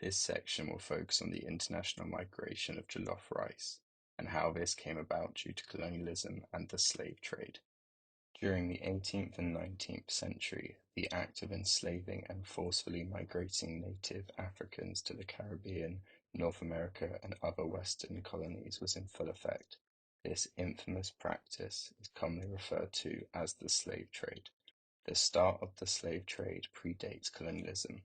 This section will focus on the international migration of jollof rice and how this came about due to colonialism and the slave trade. During the 18th and 19th century, the act of enslaving and forcefully migrating native Africans to the Caribbean, North America, and other Western colonies was in full effect. This infamous practice is commonly referred to as the slave trade. The start of the slave trade predates colonialism.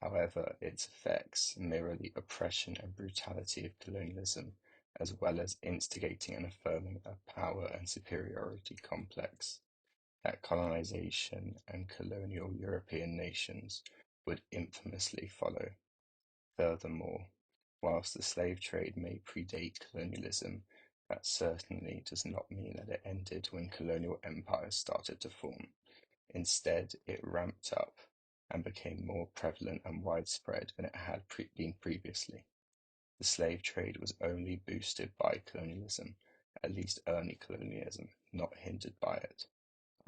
However, its effects mirror the oppression and brutality of colonialism, as well as instigating and affirming a power and superiority complex that colonization and colonial European nations would infamously follow. Furthermore, whilst the slave trade may predate colonialism, that certainly does not mean that it ended when colonial empires started to form. Instead, it ramped up and became more prevalent and widespread than it had been previously. The slave trade was only boosted by colonialism, at least early colonialism, not hindered by it.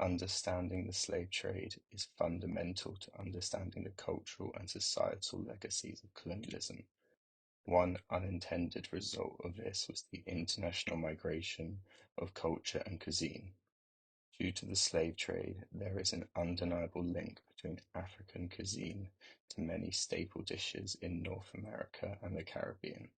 Understanding the slave trade is fundamental to understanding the cultural and societal legacies of colonialism. One unintended result of this was the international migration of culture and cuisine. Due to the slave trade, there is an undeniable link between African cuisine to many staple dishes in North America and the Caribbean.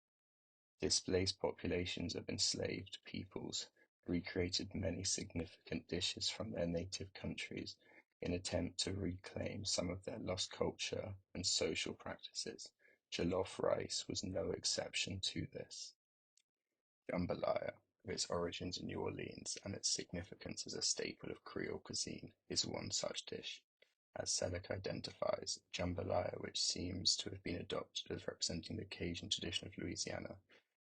Displaced populations of enslaved peoples recreated many significant dishes from their native countries in attempt to reclaim some of their lost culture and social practices. Jollof rice was no exception to this. Jambalaya, with its origins in New Orleans and its significance as a staple of Creole cuisine, is one such dish. As Selleck identifies, jambalaya, which seems to have been adopted as representing the Cajun tradition of Louisiana,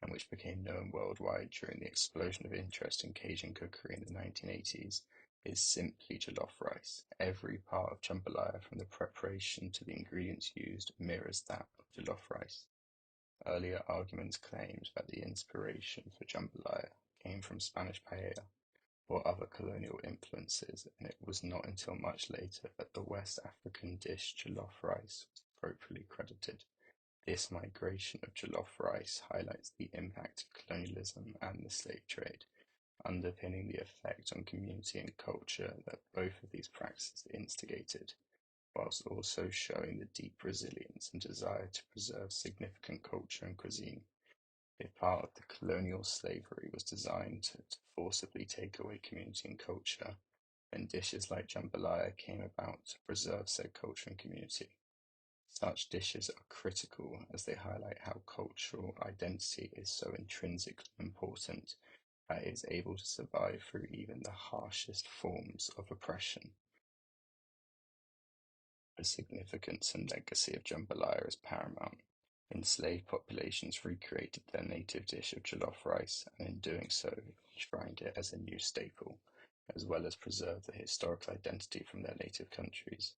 and which became known worldwide during the explosion of interest in Cajun cookery in the 1980s, is simply jollof rice. Every part of jambalaya, from the preparation to the ingredients used, mirrors that of jollof rice. Earlier arguments claimed that the inspiration for jambalaya came from Spanish paella or other colonial influences, and it was not until much later that the West African dish jollof rice was appropriately credited. This migration of jollof rice highlights the impact of colonialism and the slave trade, underpinning the effect on community and culture that both of these practices instigated, whilst also showing the deep resilience and desire to preserve significant culture and cuisine. If part of the colonial slavery was designed to forcibly take away community and culture, then dishes like jambalaya came about to preserve said culture and community. Such dishes are critical as they highlight how cultural identity is so intrinsically important that it is able to survive through even the harshest forms of oppression. The significance and legacy of jambalaya is paramount. Enslaved populations recreated their native dish of jollof rice, and in doing so, enshrined it as a new staple, as well as preserved the historical identity from their native countries.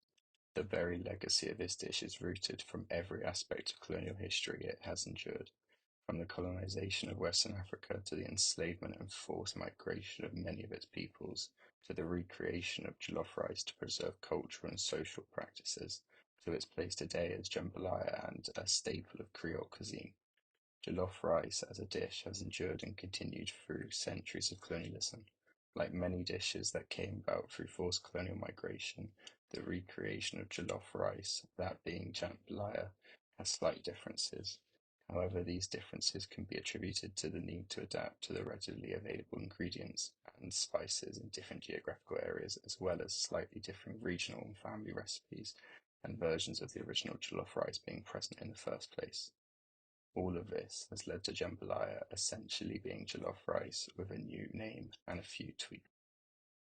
The very legacy of this dish is rooted from every aspect of colonial history it has endured, from the colonization of Western Africa to the enslavement and forced migration of many of its peoples, to the recreation of jollof rice to preserve cultural and social practices, to its place today as jambalaya and a staple of Creole cuisine. Jollof rice as a dish has endured and continued through centuries of colonialism. Like many dishes that came about through forced colonial migration, the recreation of jollof rice, that being jambalaya, has slight differences. However, these differences can be attributed to the need to adapt to the readily available ingredients and spices in different geographical areas, as well as slightly differing regional and family recipes and versions of the original jollof rice being present in the first place. All of this has led to jambalaya essentially being jollof rice with a new name and a few tweaks.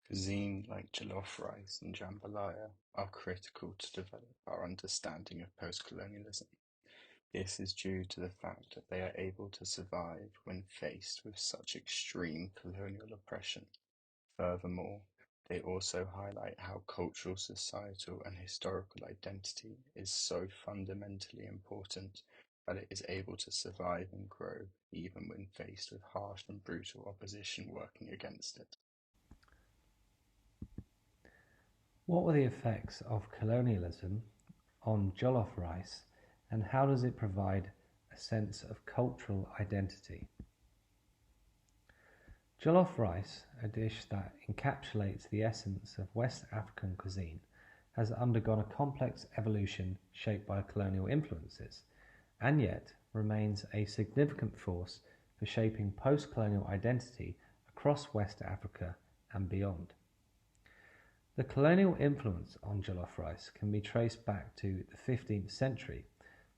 Cuisine like jollof rice and jambalaya are critical to develop our understanding of post-colonialism. This is due to the fact that they are able to survive when faced with such extreme colonial oppression. Furthermore, they also highlight how cultural, societal, and historical identity is so fundamentally important that it is able to survive and grow even when faced with harsh and brutal opposition working against it. What were the effects of colonialism on jollof rice, and how does it provide a sense of cultural identity? Jollof rice, a dish that encapsulates the essence of West African cuisine, has undergone a complex evolution shaped by colonial influences, and yet remains a significant force for shaping post-colonial identity across West Africa and beyond. The colonial influence on jollof rice can be traced back to the 15th century,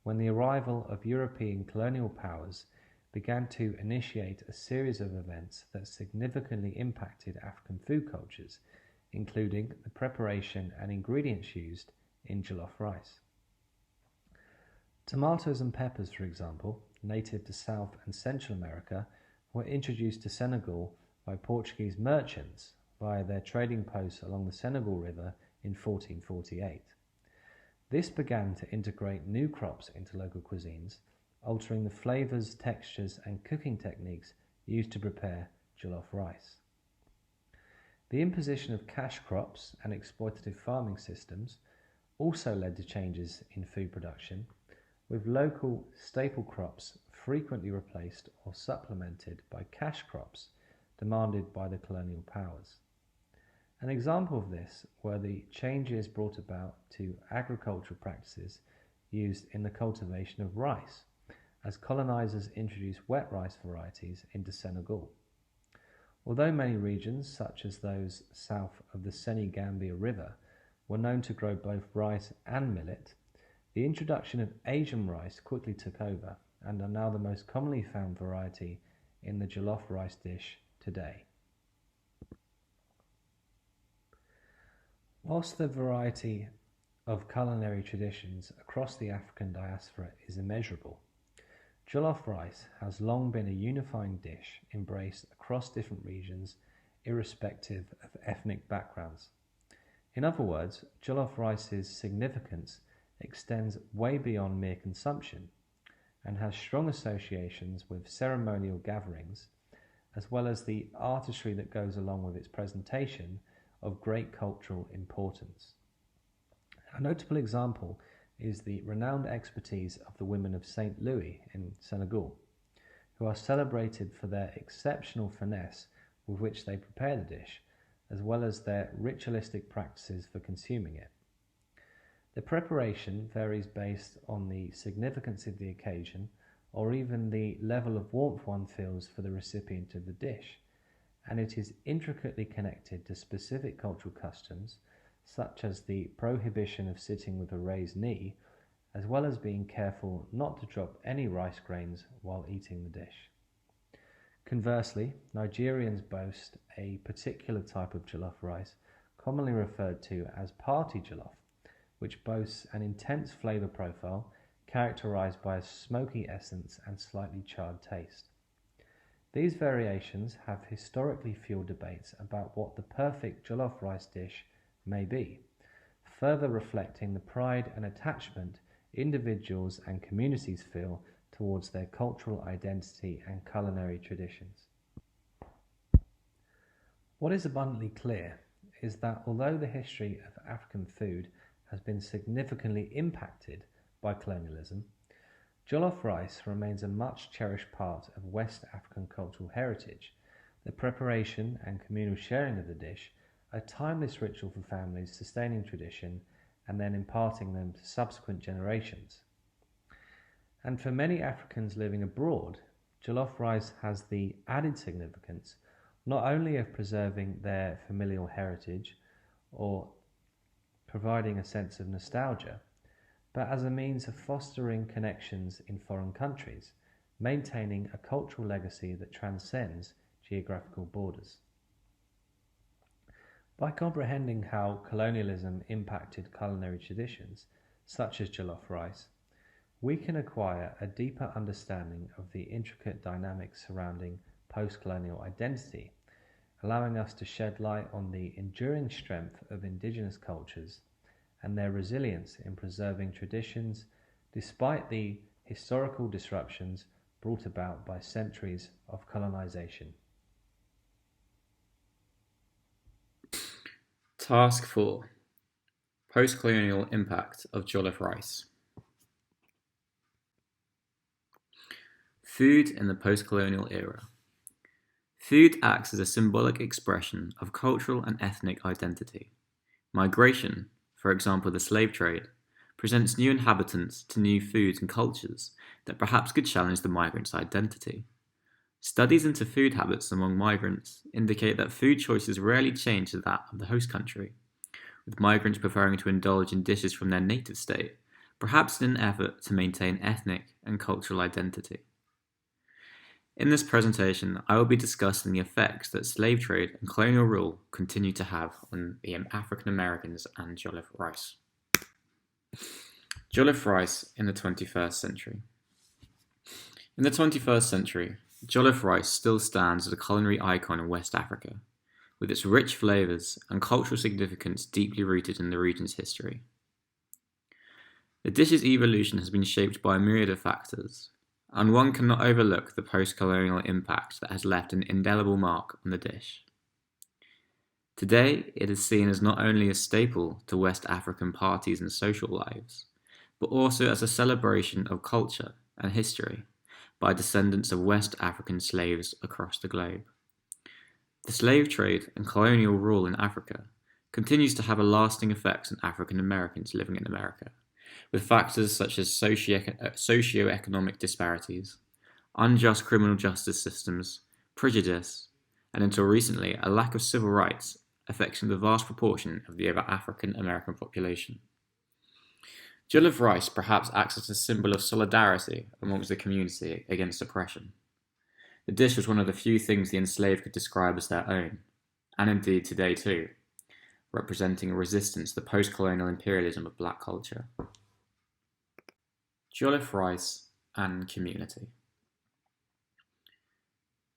when the arrival of European colonial powers began to initiate a series of events that significantly impacted African food cultures, including the preparation and ingredients used in jollof rice. Tomatoes and peppers, for example, native to South and Central America, were introduced to Senegal by Portuguese merchants via their trading posts along the Senegal River in 1448. This began to integrate new crops into local cuisines, altering the flavours, textures and cooking techniques used to prepare jollof rice. The imposition of cash crops and exploitative farming systems also led to changes in food production, with local staple crops frequently replaced or supplemented by cash crops demanded by the colonial powers. An example of this were the changes brought about to agricultural practices used in the cultivation of rice, as colonizers introduced wet rice varieties into Senegal. Although many regions, such as those south of the Senegambia River, were known to grow both rice and millet, the introduction of Asian rice quickly took over and are now the most commonly found variety in the jollof rice dish today. Whilst the variety of culinary traditions across the African diaspora is immeasurable, jollof rice has long been a unifying dish embraced across different regions, irrespective of ethnic backgrounds. In other words, jollof rice's significance extends way beyond mere consumption and has strong associations with ceremonial gatherings, as well as the artistry that goes along with its presentation of great cultural importance. A notable example is the renowned expertise of the women of St. Louis in Senegal, who are celebrated for their exceptional finesse with which they prepare the dish, as well as their ritualistic practices for consuming it. The preparation varies based on the significance of the occasion or even the level of warmth one feels for the recipient of the dish, and it is intricately connected to specific cultural customs, such as the prohibition of sitting with a raised knee, as well as being careful not to drop any rice grains while eating the dish. Conversely, Nigerians boast a particular type of jollof rice, commonly referred to as party jollof, which boasts an intense flavour profile characterised by a smoky essence and slightly charred taste. These variations have historically fueled debates about what the perfect jollof rice dish may be, further reflecting the pride and attachment individuals and communities feel towards their cultural identity and culinary traditions. What is abundantly clear is that although the history of African food has been significantly impacted by colonialism, jollof rice remains a much cherished part of West African cultural heritage. The preparation and communal sharing of the dish, a timeless ritual for families sustaining tradition and then imparting them to subsequent generations. And for many Africans living abroad, jollof rice has the added significance not only of preserving their familial heritage or providing a sense of nostalgia, but as a means of fostering connections in foreign countries, maintaining a cultural legacy that transcends geographical borders. By comprehending how colonialism impacted culinary traditions, such as jollof rice, we can acquire a deeper understanding of the intricate dynamics surrounding post-colonial identity, allowing us to shed light on the enduring strength of indigenous cultures and their resilience in preserving traditions despite the historical disruptions brought about by centuries of colonization. Task 4. Post-colonial impact of jollof rice. Food in the post-colonial era. Food acts as a symbolic expression of cultural and ethnic identity. Migration, for example the slave trade, presents new inhabitants to new foods and cultures that perhaps could challenge the migrant's identity. Studies into food habits among migrants indicate that food choices rarely change to that of the host country, with migrants preferring to indulge in dishes from their native state, perhaps in an effort to maintain ethnic and cultural identity. In this presentation, I will be discussing the effects that slave trade and colonial rule continue to have on the African Americans and jollof rice. Jollof rice in the 21st century. In the 21st century, jollof rice still stands as a culinary icon in West Africa, with its rich flavors and cultural significance deeply rooted in the region's history. The dish's evolution has been shaped by a myriad of factors, and one cannot overlook the post-colonial impact that has left an indelible mark on the dish. Today, it is seen as not only a staple to West African parties and social lives, but also as a celebration of culture and history by descendants of West African slaves across the globe. The slave trade and colonial rule in Africa continues to have a lasting effect on African Americans living in America, with factors such as socio-economic disparities, unjust criminal justice systems, prejudice, and until recently, a lack of civil rights affecting the vast proportion of the African American population. Jollof rice perhaps acts as a symbol of solidarity amongst the community against oppression. The dish was one of the few things the enslaved could describe as their own, and indeed today too, representing a resistance to the post-colonial imperialism of black culture. Jollof rice and community.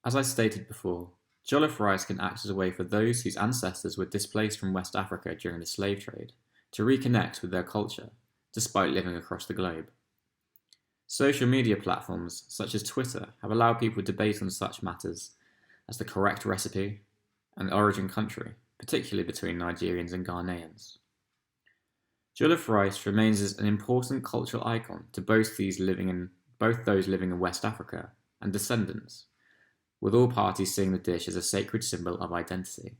As I stated before, jollof rice can act as a way for those whose ancestors were displaced from West Africa during the slave trade to reconnect with their culture, despite living across the globe. Social media platforms such as Twitter have allowed people to debate on such matters as the correct recipe and the origin country, particularly between Nigerians and Ghanaians. Jollof rice remains as an important cultural icon to both those living in West Africa and descendants, with all parties seeing the dish as a sacred symbol of identity.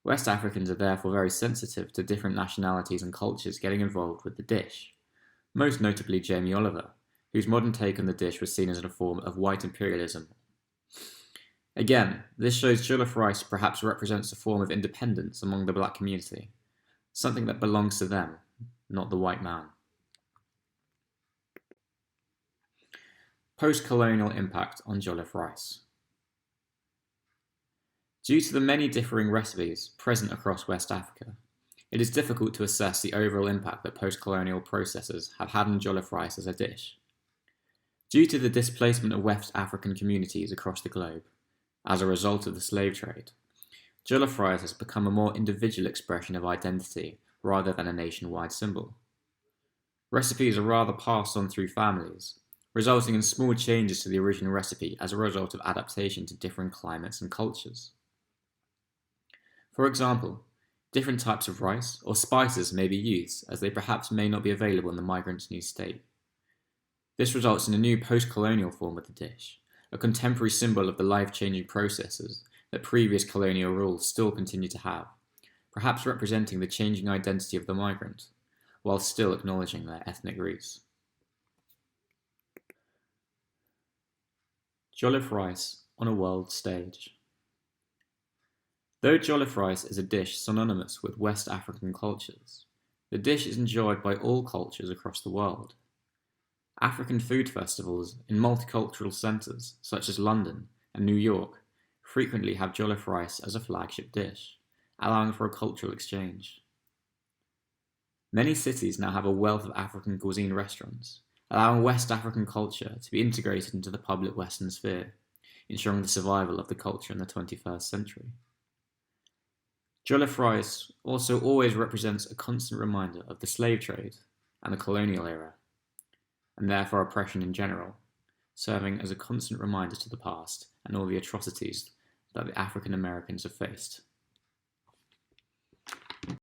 West Africans are therefore very sensitive to different nationalities and cultures getting involved with the dish, most notably Jamie Oliver, whose modern take on the dish was seen as a form of white imperialism. Again, this shows jollof rice perhaps represents a form of independence among the black community, something that belongs to them, not the white man. Post-colonial impact on jollof rice. Due to the many differing recipes present across West Africa, it is difficult to assess the overall impact that post-colonial processes have had on jollof rice as a dish. Due to the displacement of West African communities across the globe, as a result of the slave trade, jollof rice has become a more individual expression of identity rather than a nationwide symbol. Recipes are rather passed on through families, resulting in small changes to the original recipe as a result of adaptation to different climates and cultures. For example, different types of rice or spices may be used as they perhaps may not be available in the migrant's new state. This results in a new post-colonial form of the dish, a contemporary symbol of the life-changing processes that previous colonial rules still continue to have, perhaps representing the changing identity of the migrant, while still acknowledging their ethnic roots. Jollof rice on a world stage. Though jollof rice is a dish synonymous with West African cultures, the dish is enjoyed by all cultures across the world. African food festivals in multicultural centres such as London and New York frequently have jollof rice as a flagship dish, allowing for a cultural exchange. Many cities now have a wealth of African cuisine restaurants, allowing West African culture to be integrated into the public Western sphere, ensuring the survival of the culture in the 21st century. Jollof rice also always represents a constant reminder of the slave trade and the colonial era, and therefore oppression in general, serving as a constant reminder to the past and all the atrocities that the African Americans have faced.